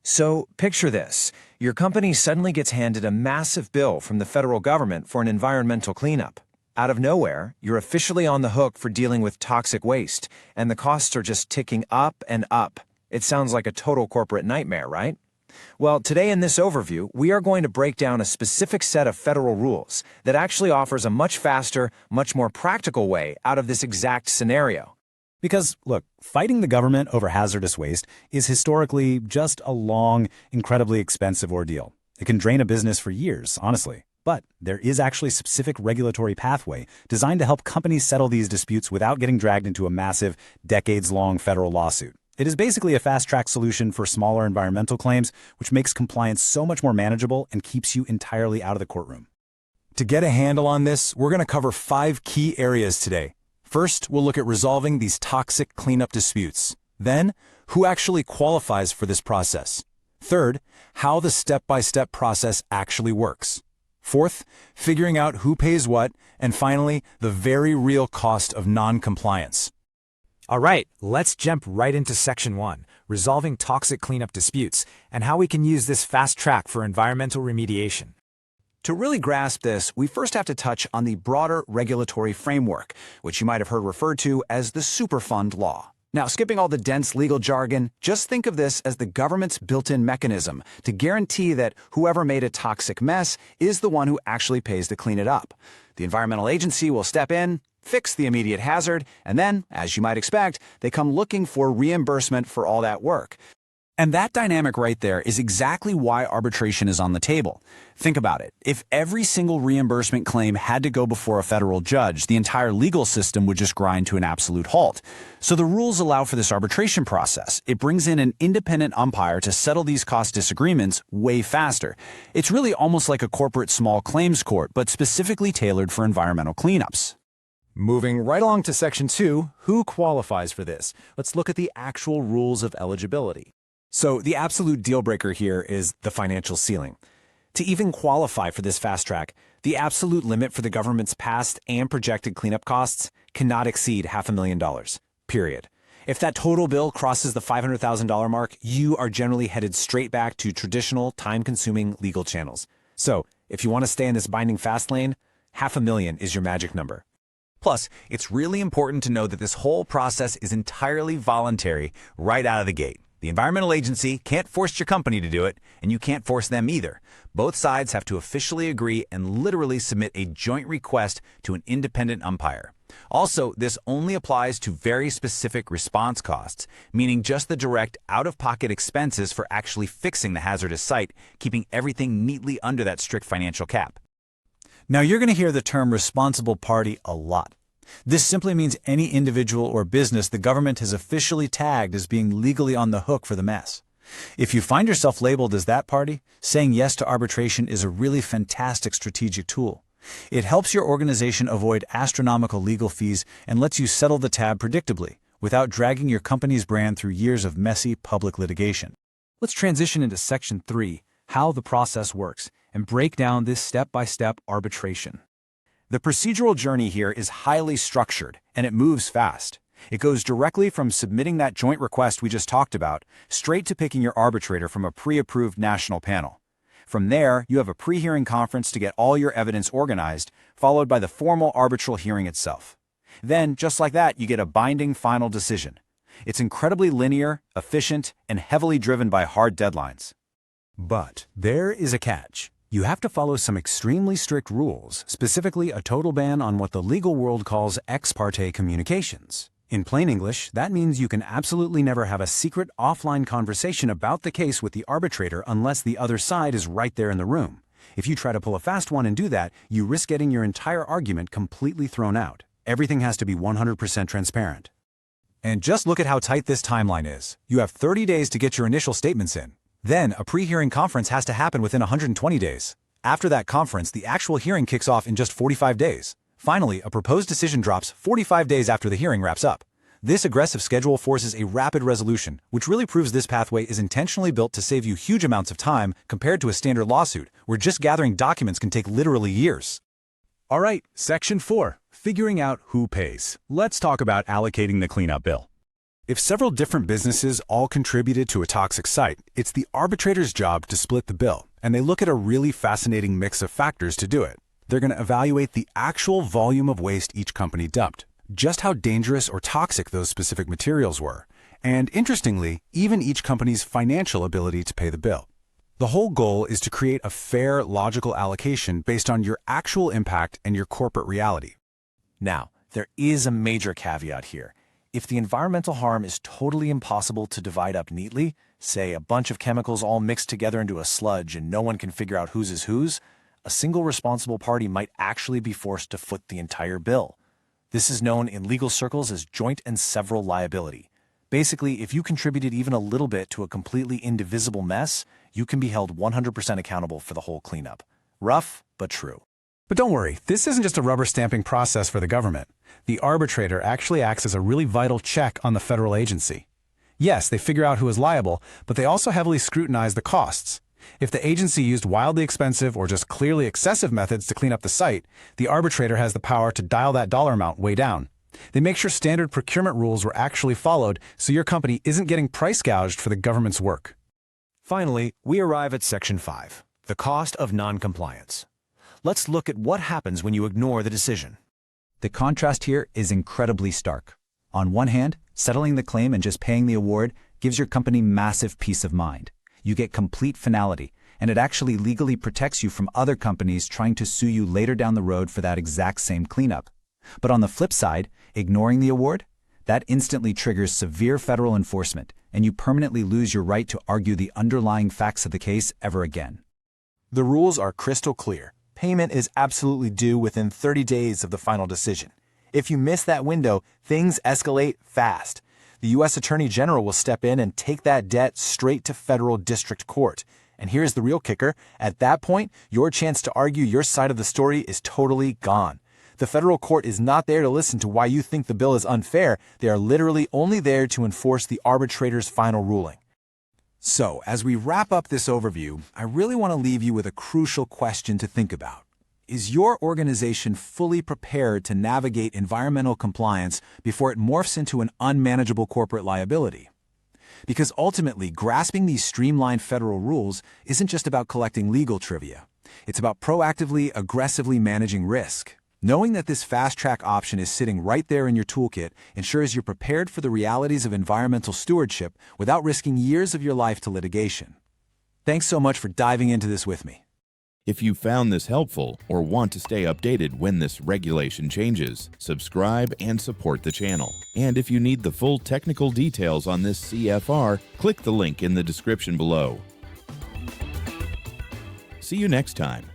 So, picture this. Your company suddenly gets handed a massive bill from the federal government for an environmental cleanup. Out of nowhere, you're officially on the hook for dealing with toxic waste, and the costs are just ticking up and up. It sounds like a total corporate nightmare, right? Well, today in this overview, we are going to break down a specific set of federal rules that actually offers a much faster, much more practical way out of this exact scenario. Because, look, fighting the government over hazardous waste is historically just a long, incredibly expensive ordeal. It can drain a business for years, honestly. But there is actually a specific regulatory pathway designed to help companies settle these disputes without getting dragged into a massive, decades-long federal lawsuit. It is basically a fast-track solution for smaller environmental claims, which makes compliance so much more manageable and keeps you entirely out of the courtroom. To get a handle on this, we're going to cover 5 key areas today. First, we'll look at resolving these toxic cleanup disputes. Then, who actually qualifies for this process. Third, how the step-by-step process actually works. Fourth, figuring out who pays what. And finally, the very real cost of non-compliance. All right, let's jump right into Section 1, resolving toxic cleanup disputes, and how we can use this fast track for environmental remediation. To really grasp this, we first have to touch on the broader regulatory framework, which you might have heard referred to as the Superfund law. Now, skipping all the dense legal jargon, just think of this as the government's built-in mechanism to guarantee that whoever made a toxic mess is the one who actually pays to clean it up. The environmental agency will step in, fix the immediate hazard, and then, as you might expect, they come looking for reimbursement for all that work. And that dynamic right there is exactly why arbitration is on the table. Think about it. If every single reimbursement claim had to go before a federal judge, the entire legal system would just grind to an absolute halt. So the rules allow for this arbitration process. It brings in an independent umpire to settle these cost disagreements way faster. It's really almost like a corporate small claims court, but specifically tailored for environmental cleanups. Moving right along to Section 2, who qualifies for this? Let's look at the actual rules of eligibility. So the absolute deal breaker here is the financial ceiling. To even qualify for this fast track, the absolute limit for the government's past and projected cleanup costs cannot exceed $500,000, period. If that total bill crosses the $500,000 mark, you are generally headed straight back to traditional, time-consuming legal channels. So if you want to stay in this binding fast lane, $500,000 is your magic number. Plus, it's really important to know that this whole process is entirely voluntary right out of the gate. The environmental agency can't force your company to do it, and you can't force them either. Both sides have to officially agree and literally submit a joint request to an independent umpire. Also, this only applies to very specific response costs, meaning just the direct out-of-pocket expenses for actually fixing the hazardous site, keeping everything neatly under that strict financial cap. Now, you're going to hear the term responsible party a lot. This simply means any individual or business the government has officially tagged as being legally on the hook for the mess. If you find yourself labeled as that party, saying yes to arbitration is a really fantastic strategic tool. It helps your organization avoid astronomical legal fees and lets you settle the tab predictably, without dragging your company's brand through years of messy public litigation. Let's transition into Section 3, how the process works, and break down this step-by-step arbitration. The procedural journey here is highly structured, and it moves fast. It goes directly from submitting that joint request we just talked about, straight to picking your arbitrator from a pre-approved national panel. From there, you have a pre-hearing conference to get all your evidence organized, followed by the formal arbitral hearing itself. Then, just like that, you get a binding final decision. It's incredibly linear, efficient, and heavily driven by hard deadlines. But there is a catch. You have to follow some extremely strict rules, specifically a total ban on what the legal world calls ex parte communications. In plain English, that means you can absolutely never have a secret offline conversation about the case with the arbitrator unless the other side is right there in the room. If you try to pull a fast one and do that, you risk getting your entire argument completely thrown out. Everything has to be 100% transparent. And just look at how tight this timeline is. You have 30 days to get your initial statements in. Then, a pre-hearing conference has to happen within 120 days. After that conference, the actual hearing kicks off in just 45 days. Finally, a proposed decision drops 45 days after the hearing wraps up. This aggressive schedule forces a rapid resolution, which really proves this pathway is intentionally built to save you huge amounts of time compared to a standard lawsuit, where just gathering documents can take literally years. All right, Section 4, figuring out who pays. Let's talk about allocating the cleanup bill. If several different businesses all contributed to a toxic site, it's the arbitrator's job to split the bill, and they look at a really fascinating mix of factors to do it. They're going to evaluate the actual volume of waste each company dumped, just how dangerous or toxic those specific materials were, and interestingly, even each company's financial ability to pay the bill. The whole goal is to create a fair, logical allocation based on your actual impact and your corporate reality. Now, there is a major caveat here. If the environmental harm is totally impossible to divide up neatly, say a bunch of chemicals all mixed together into a sludge and no one can figure out whose is whose, a single responsible party might actually be forced to foot the entire bill. This is known in legal circles as joint and several liability. Basically, if you contributed even a little bit to a completely indivisible mess, you can be held 100% accountable for the whole cleanup. Rough, but true. But don't worry, this isn't just a rubber stamping process for the government. The arbitrator actually acts as a really vital check on the federal agency. Yes, they figure out who is liable, but they also heavily scrutinize the costs. If the agency used wildly expensive or just clearly excessive methods to clean up the site, the arbitrator has the power to dial that dollar amount way down. They make sure standard procurement rules were actually followed so your company isn't getting price gouged for the government's work. Finally, we arrive at Section 5, the cost of noncompliance. Let's look at what happens when you ignore the decision. The contrast here is incredibly stark. On one hand, settling the claim and just paying the award gives your company massive peace of mind. You get complete finality, and it actually legally protects you from other companies trying to sue you later down the road for that exact same cleanup. But on the flip side, ignoring the award, that instantly triggers severe federal enforcement, and you permanently lose your right to argue the underlying facts of the case ever again. The rules are crystal clear. Payment is absolutely due within 30 days of the final decision. If you miss that window, things escalate fast. The U.S. Attorney General will step in and take that debt straight to federal district court. And here's the real kicker. At that point, your chance to argue your side of the story is totally gone. The federal court is not there to listen to why you think the bill is unfair. They are literally only there to enforce the arbitrator's final ruling. So, as we wrap up this overview, I really want to leave you with a crucial question to think about. Is your organization fully prepared to navigate environmental compliance before it morphs into an unmanageable corporate liability? Because ultimately, grasping these streamlined federal rules isn't just about collecting legal trivia. It's about proactively, aggressively managing risk. Knowing that this fast-track option is sitting right there in your toolkit ensures you're prepared for the realities of environmental stewardship without risking years of your life to litigation. Thanks so much for diving into this with me. If you found this helpful or want to stay updated when this regulation changes, subscribe and support the channel. And if you need the full technical details on this CFR, click the link in the description below. See you next time.